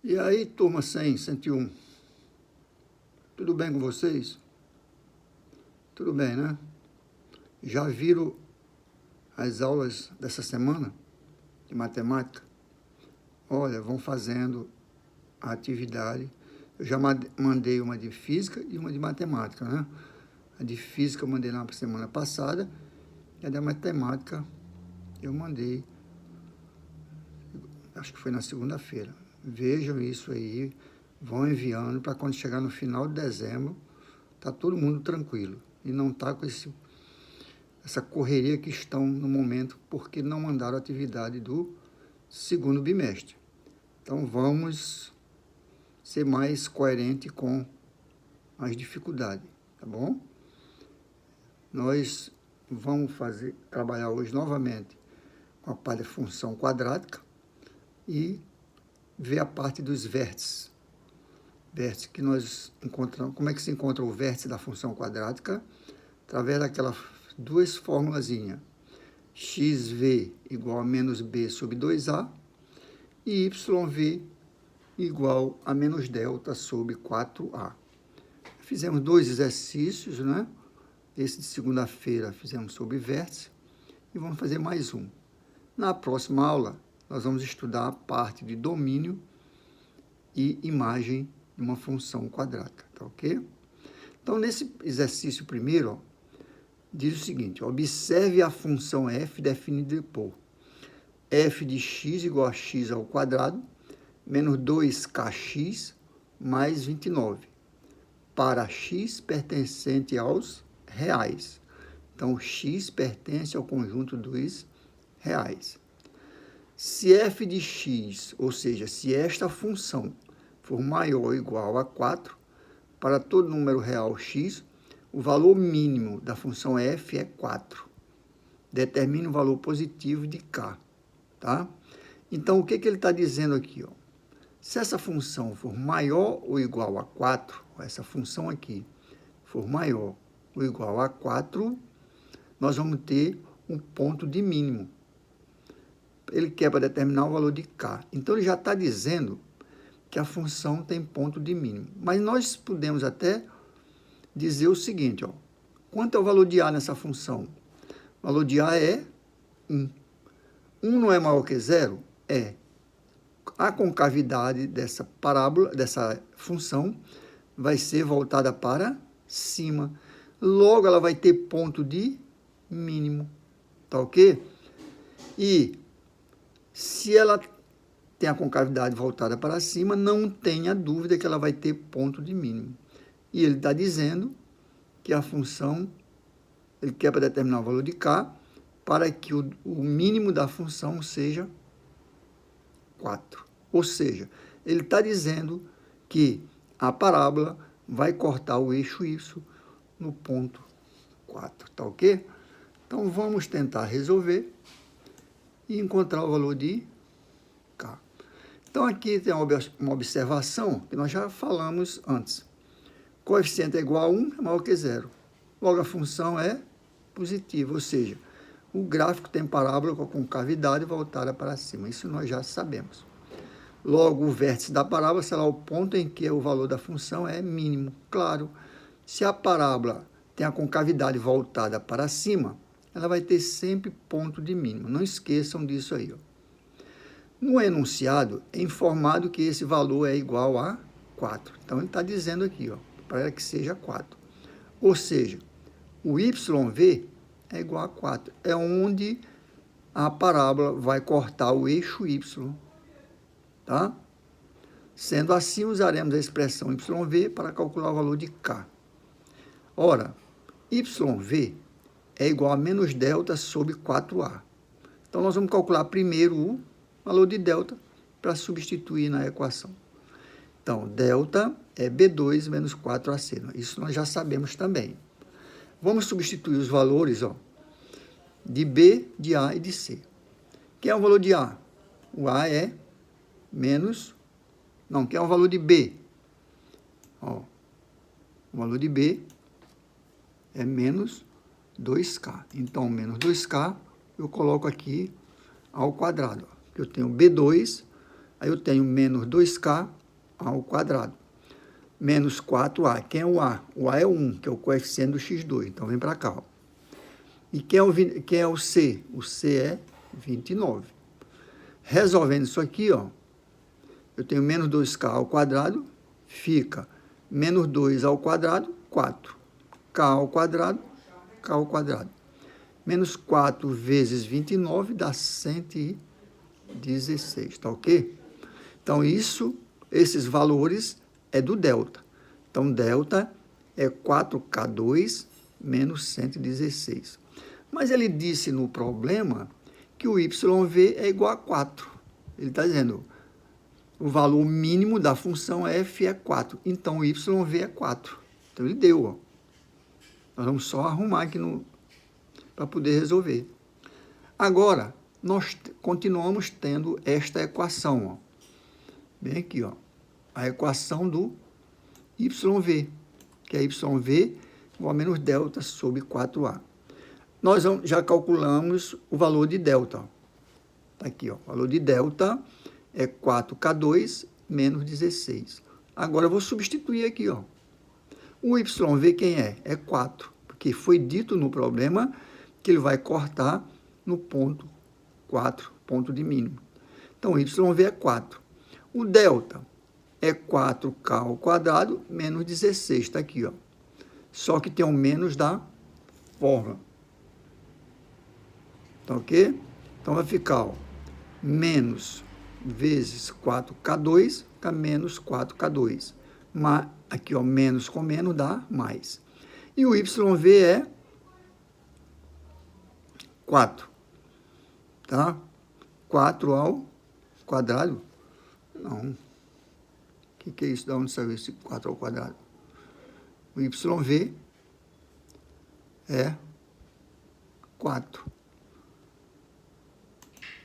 E aí, turma 100, 101, tudo bem com vocês? Tudo bem, né? Já viram as aulas dessa semana de matemática? Olha, vão fazendo a atividade. Eu já mandei uma de física e uma de matemática, né? A de física eu mandei na semana passada e a da matemática eu mandei, acho que foi na segunda-feira. Vejam isso aí, vão enviando para quando chegar no final de dezembro, tá todo mundo tranquilo e não tá com essa correria que estão no momento porque não mandaram a atividade do segundo bimestre. Então vamos ser mais coerente com as dificuldades, tá bom? Nós vamos trabalhar hoje novamente com a parte da função quadrática e ver a parte dos vértices. Vértice que nós encontramos. Como é que se encontra o vértice da função quadrática? Através daquelas duas formulazinhas. xv igual a menos b sobre 2a e yv igual a menos delta sobre 4a. Fizemos dois exercícios, né? Esse de segunda-feira fizemos sobre vértice e vamos fazer mais um. Na próxima aula, nós vamos estudar a parte de domínio e imagem de uma função quadrática, tá ok? Então, nesse exercício primeiro, ó, diz o seguinte: observe a função f definida por f de x igual a x ao quadrado menos 2kx mais 29, para x pertencente aos reais. Então, x pertence ao conjunto dos reais. Se f de x, ou seja, se esta função for maior ou igual a 4, para todo número real x, o valor mínimo da função f é 4. Determine o valor positivo de k, tá? Então, o que ele está dizendo aqui, ó? Se essa função for maior ou igual a 4, essa função aqui for maior ou igual a 4, nós vamos ter um ponto de mínimo. Ele quer para determinar o valor de k. Então, ele já está dizendo que a função tem ponto de mínimo. Mas nós podemos até dizer o seguinte, ó, quanto é o valor de a nessa função? O valor de a é 1. 1 não é maior que 0? É. A concavidade dessa parábola, dessa função, vai ser voltada para cima. Logo, ela vai ter ponto de mínimo. Tá ok? E se ela tem a concavidade voltada para cima, não tenha dúvida que ela vai ter ponto de mínimo. E ele está dizendo que a função, ele quer para determinar o valor de k, para que o mínimo da função seja 4. Ou seja, ele está dizendo que a parábola vai cortar o eixo y no ponto 4, tá ok? Então, vamos tentar resolver e encontrar o valor de k. Então, aqui tem uma observação que nós já falamos antes. Coeficiente é igual a 1, é maior que 0. Logo, a função é positiva, ou seja, o gráfico tem parábola com a concavidade voltada para cima. Isso nós já sabemos. Logo, o vértice da parábola será o ponto em que o valor da função é mínimo. Claro, se a parábola tem a concavidade voltada para cima, ela vai ter sempre ponto de mínimo. Não esqueçam disso aí, ó. No enunciado, é informado que esse valor é igual a 4. Então, ele está dizendo aqui, ó, para que seja 4. Ou seja, o YV é igual a 4. É onde a parábola vai cortar o eixo Y. Tá? Sendo assim, usaremos a expressão YV para calcular o valor de K. Ora, YV é igual a menos delta sobre 4A. Então, nós vamos calcular primeiro o valor de delta para substituir na equação. Então, delta é B2 menos 4AC. Isso nós já sabemos também. Vamos substituir os valores, ó, de B, de A e de C. Quem é o valor de A? O A é menos... Não, quem é o valor de B? Ó, o valor de B é menos 2K. Então, menos 2K eu coloco aqui ao quadrado. Ó. Eu tenho B2 Aí eu tenho menos 2k ao quadrado. Menos 4a. Quem é o a? O a é 1, que é o coeficiente do x2. Então, vem para cá. Ó. E quem é o c? O c é 29. Resolvendo isso aqui, ó, eu tenho menos 2k ao quadrado, fica menos 2 ao quadrado, 4. K ao quadrado, K ao quadrado. Menos 4 vezes 29 dá 116, tá ok? Então, esses valores é do delta. Então, delta é 4K2 menos 116. Mas ele disse no problema que o YV é igual a 4. Ele está dizendo, o valor mínimo da função f é 4. Então, o YV é 4. Então, ele deu, ó. Nós vamos só arrumar aqui para poder resolver. Agora, nós continuamos tendo esta equação, ó. Bem aqui, ó. A equação do YV, que é YV igual a menos delta sobre 4A. Nós já calculamos o valor de delta. Está aqui, ó. O valor de delta é 4K2 menos 16. Agora, eu vou substituir aqui, ó. O YV quem é? É 4, porque foi dito no problema que ele vai cortar no ponto 4, ponto de mínimo. Então, o YV é 4. O delta é 4K ao quadrado menos 16, está aqui, ó. Só que tem um menos da fórmula. Tá ok? Então, vai ficar, ó, menos vezes 4K2 fica menos 4K2. Mas, aqui, ó, menos com menos dá mais. E o YV é 4. Tá? 4 ao quadrado? Não. O que é isso? De onde saiu esse 4 ao quadrado? O YV é 4.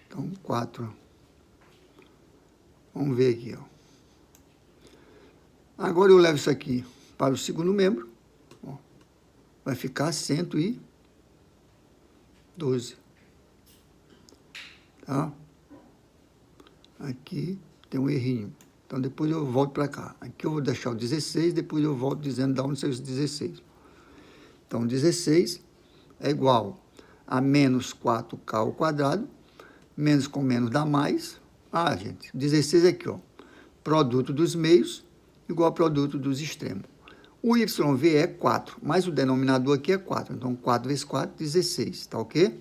Então, 4. Vamos ver aqui, ó. Agora eu levo isso aqui para o segundo membro. Ó. Vai ficar 112. Tá? Aqui tem um errinho. Então, depois eu volto para cá. Aqui eu vou deixar o 16, depois eu volto dizendo de onde saiu esse 16. Então, 16 é igual a menos 4K ao quadrado, menos com menos dá mais. Ah, gente, 16 aqui, ó. Produto dos meios igual ao produto dos extremos. O YV é 4, mas o denominador aqui é 4. Então, 4 vezes 4, 16, tá ok?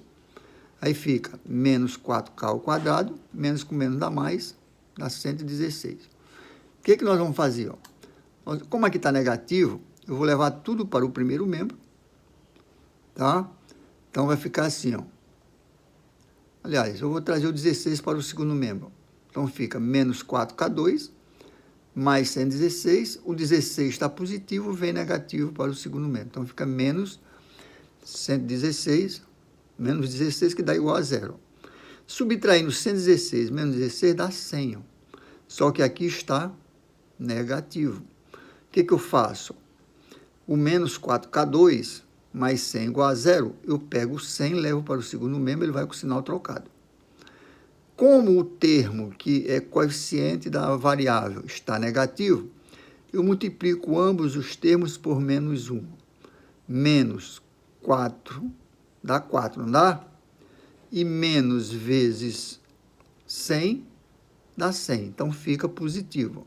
Aí fica menos 4K ao quadrado, menos com menos dá mais, dá 116. O que nós vamos fazer? Ó? Como aqui está negativo, eu vou levar tudo para o primeiro membro, tá? Então, vai ficar assim, ó. Aliás, eu vou trazer o 16 para o segundo membro. Então, fica menos 4K2, mais 116. O 16 está positivo, vem negativo para o segundo membro. Então, fica menos 116, menos 16, que dá igual a zero. Subtraindo 116 menos 16 dá 100. Ó. Só que aqui está negativo. O que eu faço? O menos 4K2 mais 100 igual a zero, eu pego 100, levo para o segundo membro, ele vai com o sinal trocado. Como o termo que é coeficiente da variável está negativo, eu multiplico ambos os termos por menos 1. Menos 4 dá 4, não dá? E menos vezes 100 dá 100. Então, fica positivo.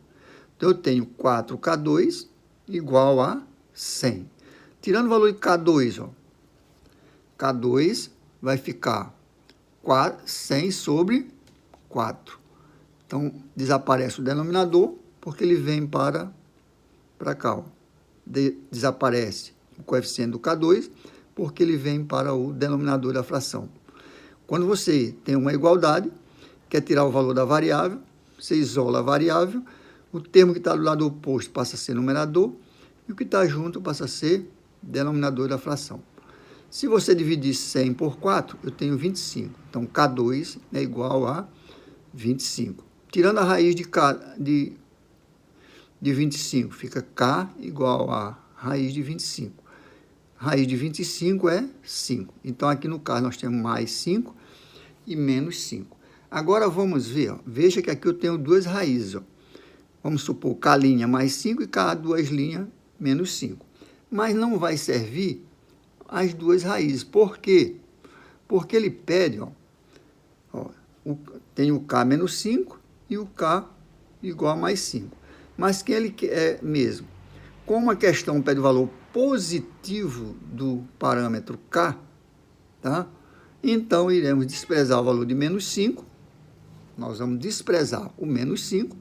Então, eu tenho 4K2 igual a 100. Tirando o valor de K2, ó, K2 vai ficar 100 sobre 4. Então, desaparece o denominador, porque ele vem para cá. Ó. Desaparece o coeficiente do K2, porque ele vem para o denominador da fração. Quando você tem uma igualdade, quer tirar o valor da variável, você isola a variável, o termo que está do lado oposto passa a ser numerador, e o que está junto passa a ser denominador da fração. Se você dividir 100 por 4, eu tenho 25. Então, K2 é igual a 25. Tirando a raiz de 25, fica K igual a raiz de 25. Raiz de 25 é 5. Então, aqui no caso, nós temos mais 5 e menos 5. Agora vamos ver, ó. Veja que aqui eu tenho duas raízes. Ó. Vamos supor K' mais 5 e K duas linhas menos 5. Mas não vai servir as duas raízes. Por quê? Porque ele pede, tem o K menos 5 e o K igual a mais 5. Mas que ele quer mesmo? Como a questão pede o valor positivo do parâmetro K, tá? Então, iremos desprezar o valor de menos 5. Nós vamos desprezar o menos 5,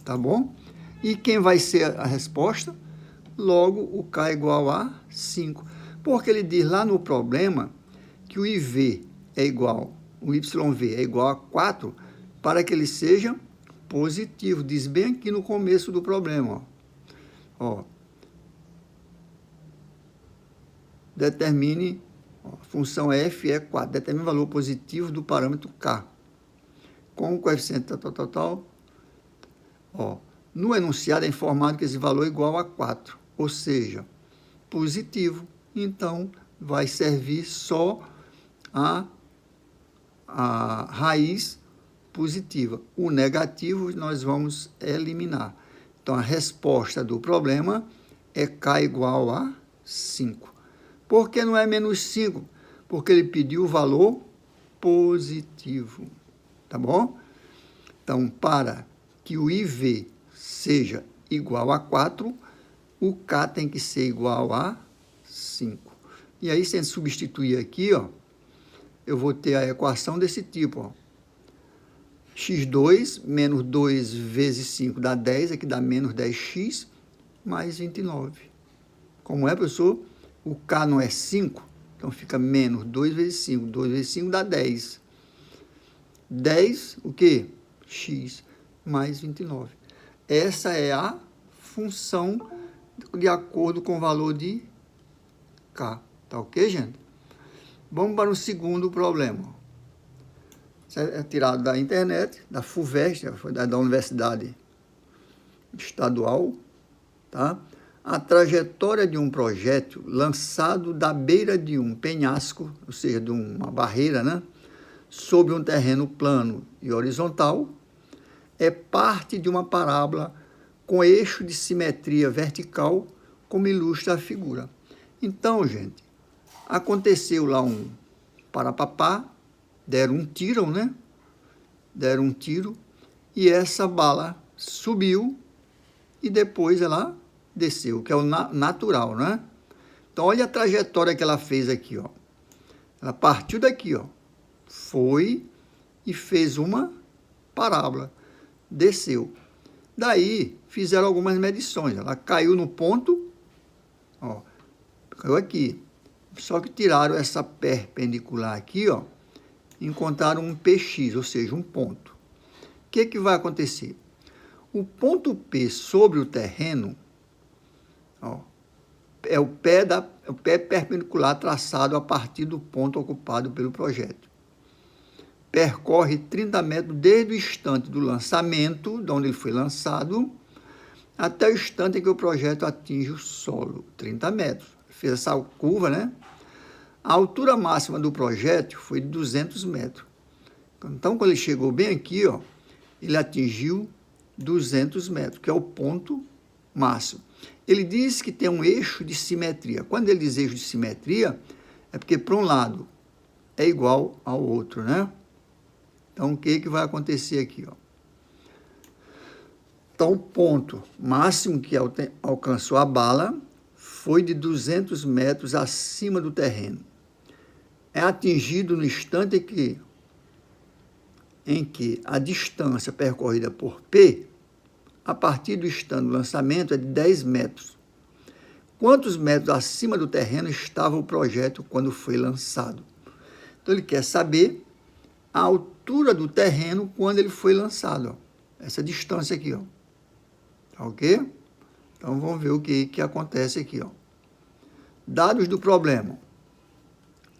tá bom? E quem vai ser a resposta? Logo, o K é igual a 5. Porque ele diz lá no problema que o IV é igual, o YV é igual a 4 para que ele seja positivo. Diz bem aqui no começo do problema. Determine, função f é 4, determine o valor positivo do parâmetro K. Com o coeficiente tal. No enunciado é informado que esse valor é igual a 4, ou seja, positivo. Então, vai servir só a raiz positiva. O negativo nós vamos eliminar. Então, a resposta do problema é K igual a 5. Por que não é menos 5? Porque ele pediu o valor positivo. Tá bom? Então, para que o IV seja igual a 4, o K tem que ser igual a 5. E aí, se a gente substituir aqui, eu vou ter a equação desse tipo. x2 menos 2 vezes 5 dá 10, aqui dá menos 10x mais 29. Como é, professor? O K não é 5, então fica menos 2 vezes 5. 2 vezes 5 dá 10. 10, o quê? X mais 29. Essa é a função de acordo com o valor de K. Tá ok, gente? Vamos para o segundo problema. Isso é tirado da internet, da FUVEST, foi da Universidade Estadual, tá? A trajetória de um projétil lançado da beira de um penhasco, ou seja, de uma barreira, né? Sobre um terreno plano e horizontal, é parte de uma parábola com eixo de simetria vertical, como ilustra a figura. Então, gente, aconteceu lá um parapapá, deram um tiro, né? Deram um tiro e essa bala subiu e depois ela desceu, que é o natural, né? Então, olha a trajetória que ela fez aqui, ó. Ela partiu daqui, ó. Foi e fez uma parábola. Desceu. Daí, fizeram algumas medições. Ela caiu no ponto, ó. Caiu aqui. Só que tiraram essa perpendicular aqui, ó. Encontraram um PX, ou seja, um ponto. O que vai acontecer? O ponto P sobre o terreno, ó, é o pé perpendicular traçado a partir do ponto ocupado pelo projétil. Percorre 30 metros desde o instante do lançamento, de onde ele foi lançado, até o instante em que o projétil atinge o solo, 30 metros. Fez essa curva, né? A altura máxima do projétil foi de 200 metros. Então, quando ele chegou bem aqui, ó, ele atingiu 200 metros, que é o ponto máximo. Ele diz que tem um eixo de simetria. Quando ele diz eixo de simetria, é porque para um lado é igual ao outro, né? Então, o que vai acontecer aqui, ó? Então, o ponto máximo que alcançou a bala foi de 200 metros acima do terreno. É atingido no instante em que a distância percorrida por P, a partir do instante do lançamento, é de 10 metros. Quantos metros acima do terreno estava o projétil quando foi lançado? Então, ele quer saber a altura do terreno quando ele foi lançado. Ó. Essa distância aqui, ó. Tá ok? Então, vamos ver o que acontece aqui, ó. Dados do problema.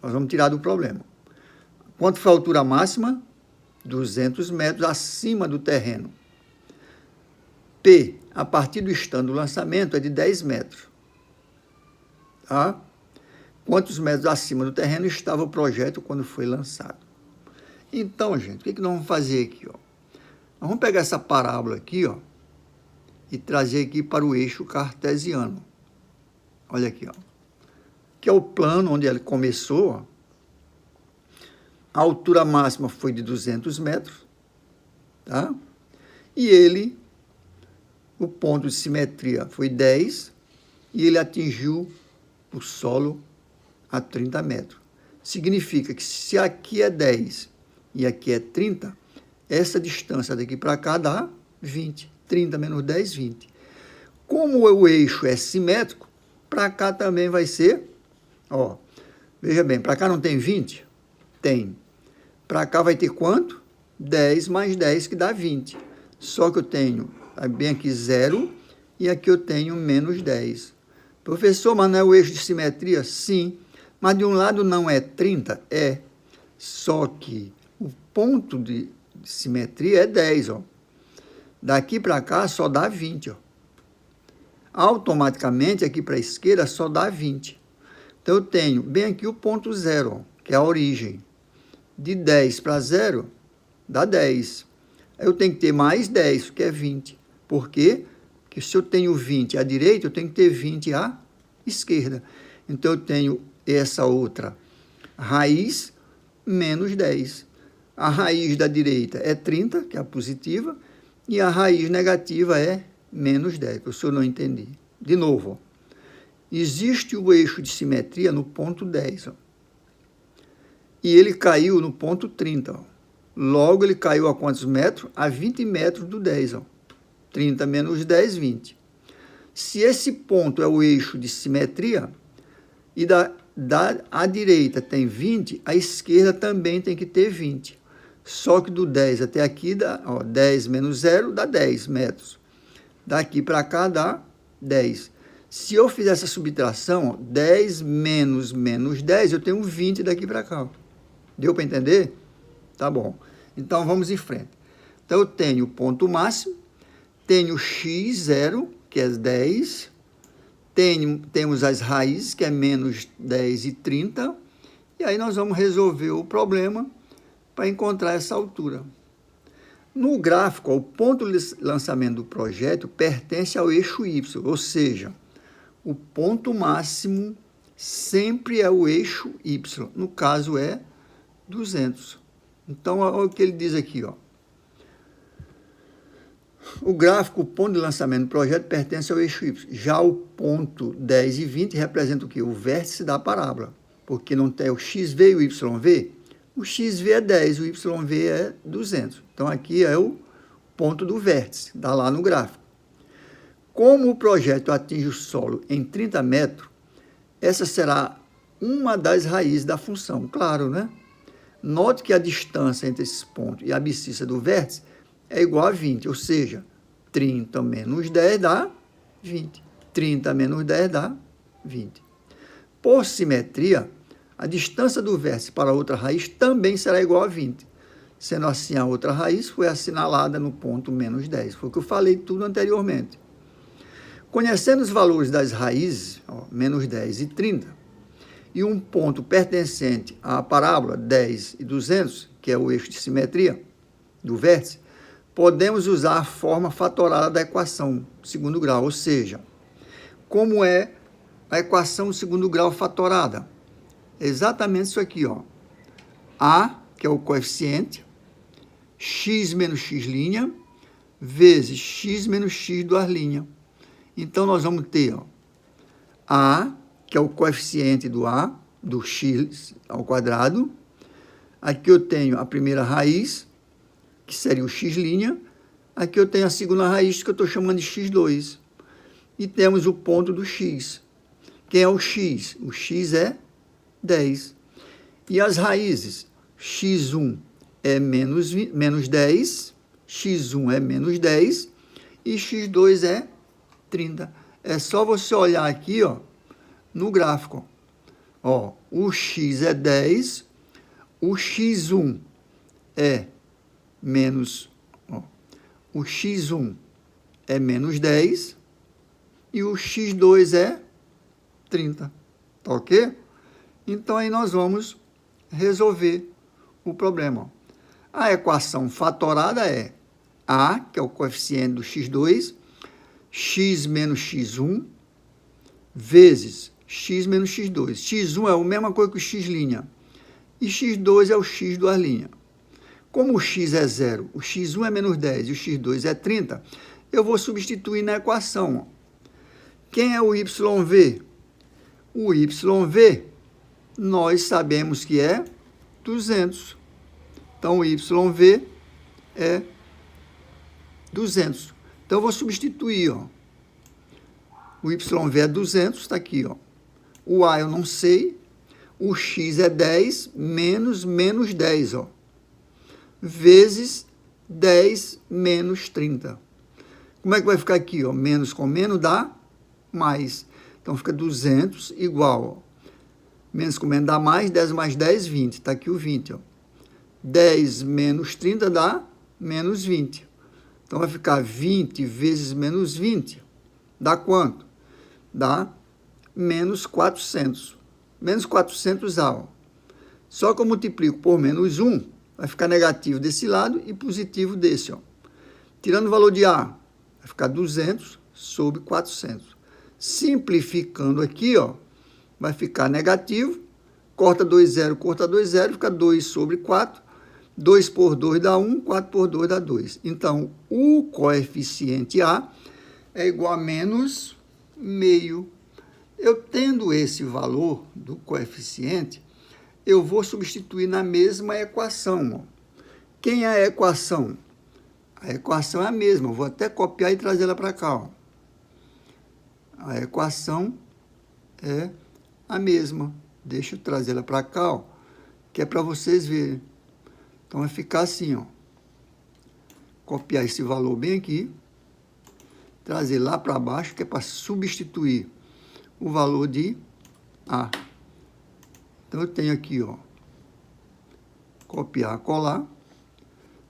Nós vamos tirar do problema. Quanto foi a altura máxima? 200 metros acima do terreno. P, a partir do instante do lançamento, é de 10 metros. Tá? Quantos metros acima do terreno estava o projétil quando foi lançado? Então, gente, o que nós vamos fazer aqui? Ó? Nós vamos pegar essa parábola aqui, ó, e trazer aqui para o eixo cartesiano. Olha aqui, ó, que é o plano onde ele começou. Ó. A altura máxima foi de 200 metros, tá? E ele, o ponto de simetria foi 10, e ele atingiu o solo a 30 metros. Significa que se aqui é 10 e aqui é 30, essa distância daqui para cá dá 20. 30 menos 10, 20. Como o eixo é simétrico, para cá também vai ser, ó, veja bem, para cá não tem 20? Tem. Para cá vai ter quanto? 10 mais 10, que dá 20. Só que eu tenho bem aqui 0 e aqui eu tenho menos 10. Professor, mas não é o eixo de simetria? Sim. Mas de um lado não é 30? É. Só que o ponto de simetria é 10, ó. Daqui para cá só dá 20, ó. Automaticamente aqui para a esquerda só dá 20. Então eu tenho bem aqui o ponto 0, ó, que é a origem. De 10 para 0 dá 10. Eu tenho que ter mais 10, que é 20. Por quê? Porque se eu tenho 20 à direita, eu tenho que ter 20 à esquerda. Então eu tenho essa outra raiz menos 10. A raiz da direita é 30, que é a positiva, e a raiz negativa é menos 10, que eu não entendi. De novo, ó. Existe o eixo de simetria no ponto 10, ó. E ele caiu no ponto 30. Ó. Logo, ele caiu a quantos metros? A 20 metros do 10. Ó. 30 menos 10, 20. Se esse ponto é o eixo de simetria, e à direita tem 20, a esquerda também tem que ter 20. Só que do 10 até aqui, dá, ó, 10 menos 0 dá 10 metros. Daqui para cá dá 10. Se eu fizer essa subtração, ó, 10 menos 10, eu tenho 20 daqui para cá. Ó. Deu para entender? Tá bom. Então, vamos em frente. Então, eu tenho o ponto máximo, tenho x0, que é 10, temos as raízes, que é menos 10 e 30, e aí nós vamos resolver o problema para encontrar essa altura. No gráfico, o ponto de lançamento do projeto pertence ao eixo Y, ou seja, o ponto máximo sempre é o eixo Y, no caso é 200. Então, olha o que ele diz aqui, ó. O gráfico, o ponto de lançamento do projeto pertence ao eixo Y. Já o ponto 10 e 20 representa o quê? O vértice da parábola, porque não tem o XV e o YV. O XV é 10, o YV é 200. Então, aqui é o ponto do vértice, está lá no gráfico. Como o projeto atinge o solo em 30 metros, essa será uma das raízes da função, claro, né? Note que a distância entre esses pontos e a abscissa do vértice é igual a 20, ou seja, 30 menos 10 dá 20. 30 menos 10 dá 20. Por simetria, a distância do vértice para a outra raiz também será igual a 20. Sendo assim, a outra raiz foi assinalada no ponto menos 10. Foi o que eu falei tudo anteriormente. Conhecendo os valores das raízes, ó, menos 10 e 30, e um ponto pertencente à parábola 10 e 200, que é o eixo de simetria do vértice, podemos usar a forma fatorada da equação de segundo grau, ou seja, como é a equação de segundo grau fatorada? Exatamente isso aqui, ó. A, que é o coeficiente, x menos x', vezes x menos x duas linhas. Então, nós vamos ter, ó, A, que é o coeficiente do A, do x ao quadrado. Aqui eu tenho a primeira raiz, que seria o x'. Aqui eu tenho a segunda raiz, que eu estou chamando de x2. E temos o ponto do x. Quem é o x? O x é 10. E as raízes? x1 é menos 10, x1 é menos 10 e x2 é 30. É só você olhar aqui, ó, no gráfico. Ó, o x é 10, o x1 é menos, ó, o x1 é menos 10 e o x2 é 30. Tá ok? Então, aí nós vamos resolver o problema. A equação fatorada é A, que é o coeficiente do x2, x menos x1, vezes x menos x2. x1 é a mesma coisa que o x', e x2 é o x duas linhas. Como o x é 0, o x1 é menos 10 e o x2 é 30, eu vou substituir na equação. Quem é o YV? O YV, nós sabemos que é 200. Então, o YV é 200. Então, eu vou substituir, ó. O YV é 200, está aqui, ó. O A eu não sei. O X é 10 menos 10, ó. Vezes 10 menos 30. Como é que vai ficar aqui, ó? Menos com menos dá mais. Então, fica 200 igual, ó. Menos com menos dá mais, 10 mais 10, 20. Está aqui o 20, ó. 10 menos 30 dá menos 20. Então, vai ficar 20 vezes menos 20. Dá quanto? Dá menos 400. Menos 400A, ó. Só que eu multiplico por menos 1, vai ficar negativo desse lado e positivo desse, ó. Tirando o valor de A, vai ficar 200 sobre 400. Simplificando aqui, ó, vai ficar negativo. Corta 2, 0, corta 2, 0, fica 2 sobre 4. 2 por 2 dá 1, 4 por 2 dá 2. Então, o coeficiente A é igual a menos meio. Eu tendo esse valor do coeficiente, eu vou substituir na mesma equação. Ó. Quem é a equação? A equação é a mesma. Eu vou até copiar e trazer ela para cá. Ó. A equação é a mesma. Deixa eu trazer ela para cá, ó, que é para vocês verem. Então, vai ficar assim, ó. Copiar esse valor bem aqui. Trazer lá para baixo, que é para substituir o valor de A. Então, eu tenho aqui, ó. Copiar, colar.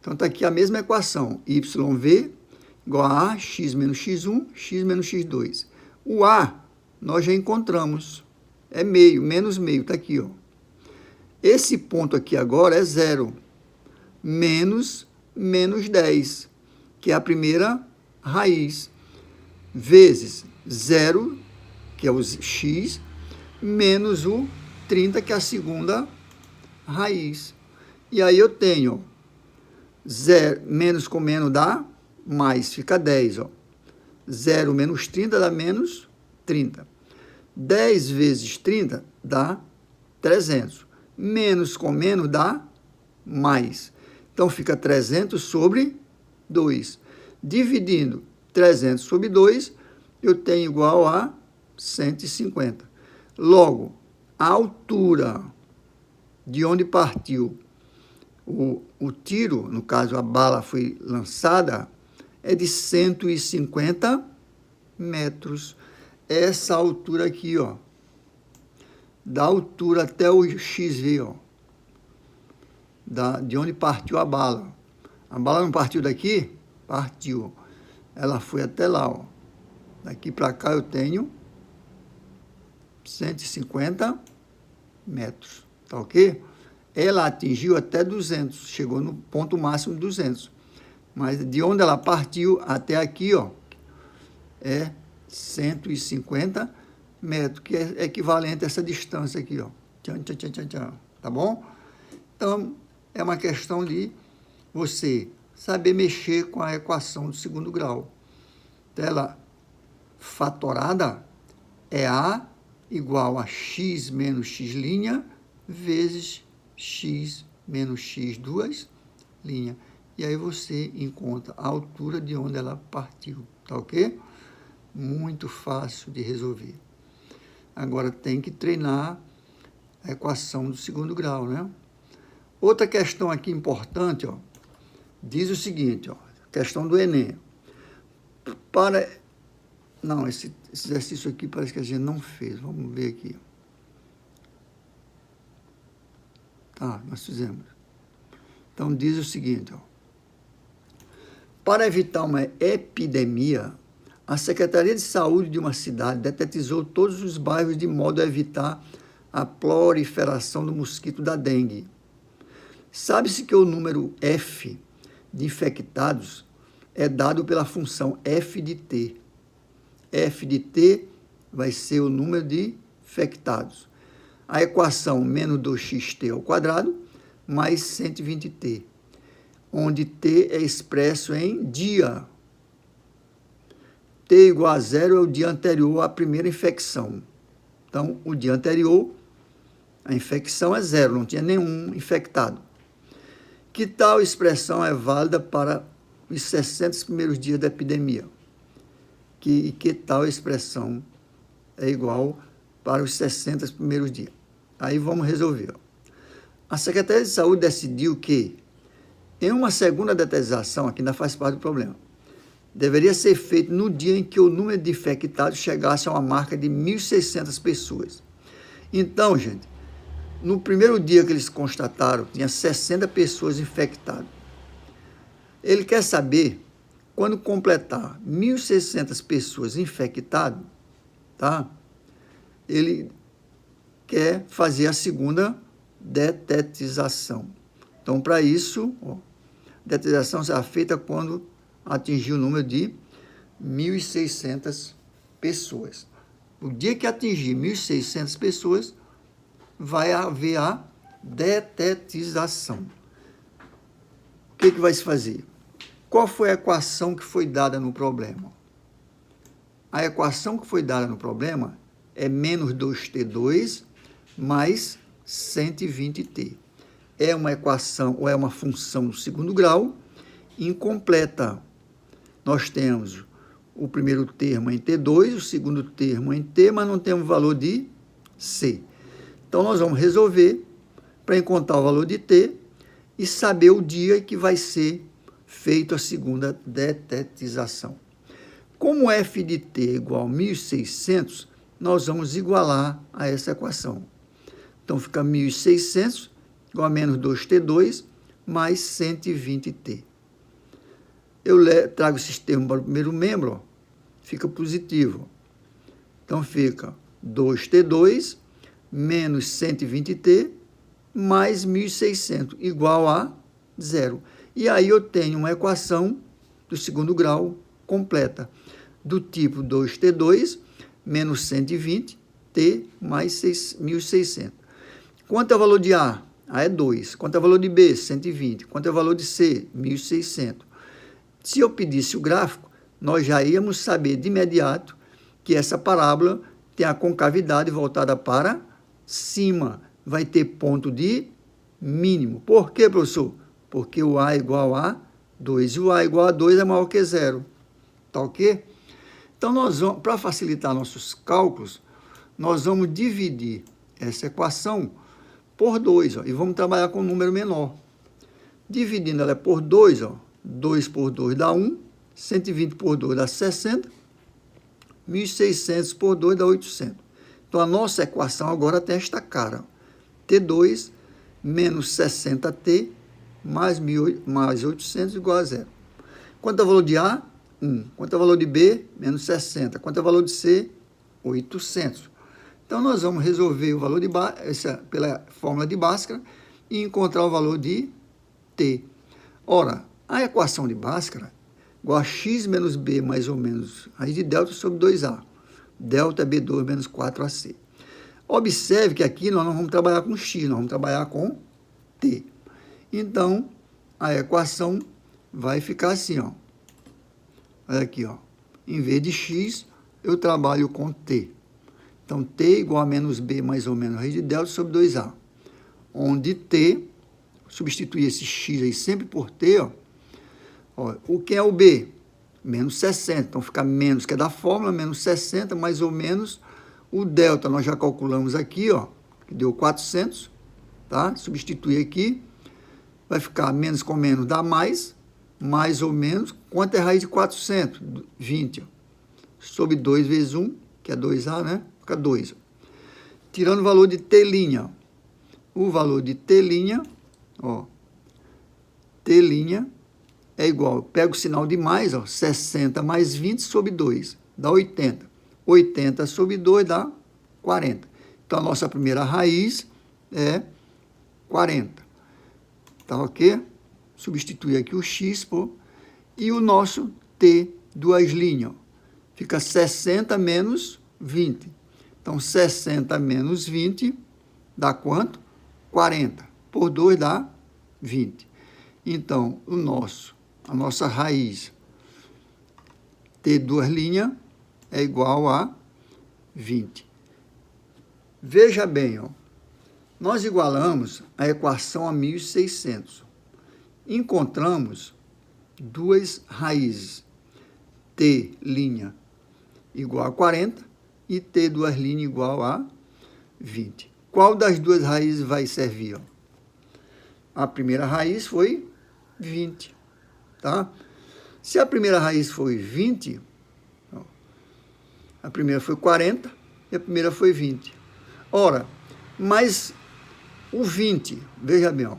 Então, está aqui a mesma equação. YV igual a A, x menos x1, x menos x2. O A, nós já encontramos. É meio, menos meio, está aqui, ó. Esse ponto aqui agora é 0. Menos 10, que é a primeira raiz, vezes 0, que é o x, menos o 30, que é a segunda raiz. E aí eu tenho 0, menos com menos dá mais, fica 10, ó. 0 menos 30 dá menos 30. 10 vezes 30 dá 300. Menos com menos dá mais. Então, fica 300 sobre 2. Dividindo 300 sobre 2, eu tenho igual a 150. Logo, a altura de onde partiu o tiro, no caso a bala foi lançada, é de 150 metros. Essa altura aqui, ó, da altura até o XV, ó, de onde partiu a bala. A bala não partiu daqui? Partiu. Ela foi até lá, ó. Daqui para cá eu tenho 150 metros, tá ok? Ela atingiu até 200, chegou no ponto máximo de 200. Mas de onde ela partiu até aqui, ó, é 150 metros, que é equivalente a essa distância aqui, ó. Tchan, tchan, tchan, tchan, tchan. Tá bom? Então, é uma questão de você saber mexer com a equação do segundo grau. Ela fatorada é A igual a x menos x' vezes x menos x duas linhas. E aí você encontra a altura de onde ela partiu, tá ok? Muito fácil de resolver. Agora tem que treinar a equação do segundo grau, né? Outra questão aqui importante, ó, diz o seguinte, ó, questão do Enem. Não, esse exercício aqui parece que a gente não fez. Vamos ver aqui. Tá, nós fizemos. Então, diz o seguinte, ó. Para evitar uma epidemia, a Secretaria de Saúde de uma cidade detetizou todos os bairros de modo a evitar a proliferação do mosquito da dengue. Sabe-se que o número f de infectados é dado pela função f de t. F de t vai ser o número de infectados. A equação menos 2xt ao quadrado mais 120t, onde t é expresso em dia. T igual a 0 é o dia anterior à primeira infecção. Então, o dia anterior, a infecção é 0, não tinha nenhum infectado. Que tal expressão é válida para os 60 primeiros dias da epidemia? Que tal expressão é igual para os 60 primeiros dias? Aí vamos resolver. A Secretaria de Saúde decidiu que, em uma segunda detetização, aqui ainda faz parte do problema, deveria ser feito no dia em que o número de infectados chegasse a uma marca de 1.600 pessoas. Então, gente, no primeiro dia que eles constataram, tinha 60 pessoas infectadas. Ele quer saber, quando completar 1.600 pessoas infectadas, tá? Ele quer fazer a segunda detetização. Então, para isso, a detetização será feita quando atingir o número de 1.600 pessoas. O dia que atingir 1.600 pessoas, vai haver a detetização. O que vai se fazer? Qual foi a equação que foi dada no problema? A equação que foi dada no problema é menos 2t2 mais 120t. É uma equação ou é uma função do segundo grau incompleta. Nós temos o primeiro termo em t2, o segundo termo em t, mas não temos o valor de c. Então, nós vamos resolver para encontrar o valor de t e saber o dia que vai ser feito a segunda detetização. Como f de t é igual a 1.600, nós vamos igualar a essa equação. Então, fica 1.600 igual a menos 2t2 mais 120t. Eu trago esses termos para o primeiro membro, ó, fica positivo. Então, fica 2t2 menos 120t mais 1.600 igual a 0. E aí eu tenho uma equação do segundo grau completa, do tipo 2t2 menos 120t mais 1.600. Quanto é o valor de A? A é 2. Quanto é o valor de B? 120. Quanto é o valor de C? 1.600. Se eu pedisse o gráfico, nós já íamos saber de imediato que essa parábola tem a concavidade voltada para cima. Vai ter ponto de mínimo. Por quê, professor? Porque o A é igual a 2. E o A igual a 2 é maior que 0. Tá ok? Então, nós vamos, para facilitar nossos cálculos, nós vamos dividir essa equação por 2, ó, e vamos trabalhar com um número menor. Dividindo ela por 2, ó, 2 por 2 dá 1, 120 por 2 dá 60, 1.600 por 2 dá 800. Então, a nossa equação agora tem esta cara. T2 menos 60T mais 800 igual a 0. Quanto é o valor de A? 1. Quanto é o valor de B? Menos 60. Quanto é o valor de C? 800. Então, nós vamos resolver o valor de pela fórmula de Bhaskara e encontrar o valor de T. Ora, a equação de Bhaskara igual a x menos b mais ou menos raiz de delta sobre 2a. Delta é b2 menos 4ac. Observe que aqui nós não vamos trabalhar com x, nós vamos trabalhar com t. Então, a equação vai ficar assim, ó. Olha aqui, ó. Em vez de x, eu trabalho com t. Então, t igual a menos b mais ou menos raiz de delta sobre 2a. Onde t, substituir esse x aí sempre por t, ó. O que é o b? Menos 60. Então, fica menos, que é da fórmula, menos 60, mais ou menos. O delta nós já calculamos aqui, ó, que deu 400, tá? Substituir aqui, vai ficar menos com menos dá mais ou menos. Quanto é a raiz de 400? 20, ó. Sobre 2 vezes 1, que é 2a, né? Fica 2. Tirando o valor de t', o valor de t', ó, t' é igual, pega o sinal de mais, ó, 60 mais 20 sobre 2, dá 80. 80 sobre 2 dá 40. Então, a nossa primeira raiz é 40. Tá ok? Substituir aqui o x por... E o nosso t, duas linhas. Fica 60 menos 20. Então, 60 menos 20 dá quanto? 40. Por 2 dá 20. Então, a nossa raiz t duas linhas é igual a 20. Veja bem, ó, nós igualamos a equação a 1.600. Encontramos duas raízes, t' igual a 40 e t duas linhas igual a 20. Qual das duas raízes vai servir? Ó? A primeira raiz foi 20, tá? Se a primeira raiz foi 20, ó, a primeira foi 40 e a primeira foi 20. Ora, mas o 20, veja bem, ó,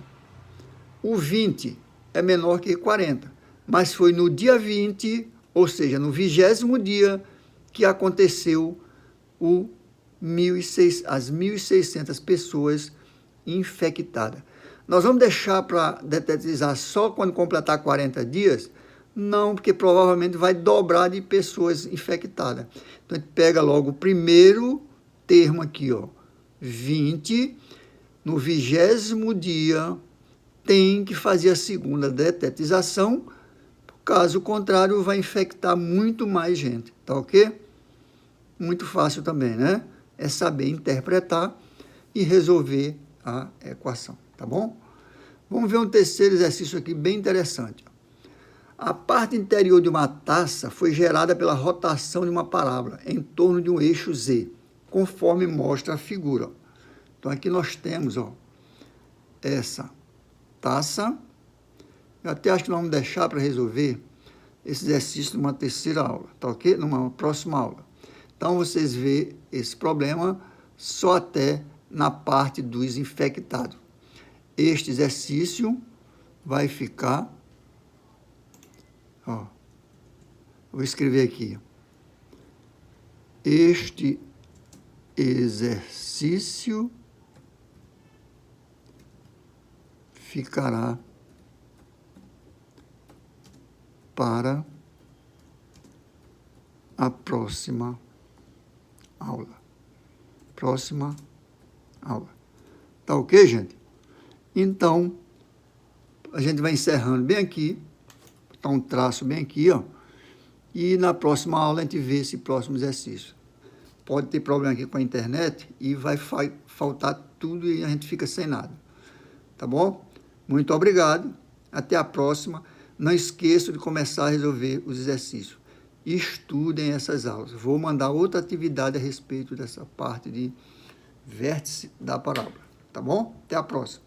o 20 é menor que 40, mas foi no dia 20, ou seja, no 20º dia, que aconteceu as 1.600 pessoas infectadas. Nós vamos deixar para detetizar só quando completar 40 dias? Não, porque provavelmente vai dobrar de pessoas infectadas. Então, a gente pega logo o primeiro termo aqui, ó, 20, no 20º dia, tem que fazer a segunda detetização, caso contrário, vai infectar muito mais gente, tá ok? Muito fácil também, né? É saber interpretar e resolver a equação, tá bom? Vamos ver um terceiro exercício aqui bem interessante. A parte interior de uma taça foi gerada pela rotação de uma parábola em torno de um eixo Z, conforme mostra a figura. Então, aqui nós temos, ó, essa taça. Eu até acho que nós vamos deixar para resolver esse exercício numa terceira aula, tá ok? Numa próxima aula. Então, vocês vê esse problema só até na parte dos infectados. Este exercício vai ficar... Ó, vou escrever aqui. Este exercício ficará para a próxima aula. Próxima aula. Tá ok, gente? Então, a gente vai encerrando bem aqui. Tá um traço bem aqui, ó. E na próxima aula a gente vê esse próximo exercício. Pode ter problema aqui com a internet e vai faltar tudo e a gente fica sem nada. Tá bom? Muito obrigado. Até a próxima. Não esqueçam de começar a resolver os exercícios. Estudem essas aulas. Vou mandar outra atividade a respeito dessa parte de vértice da parábola. Tá bom? Até a próxima.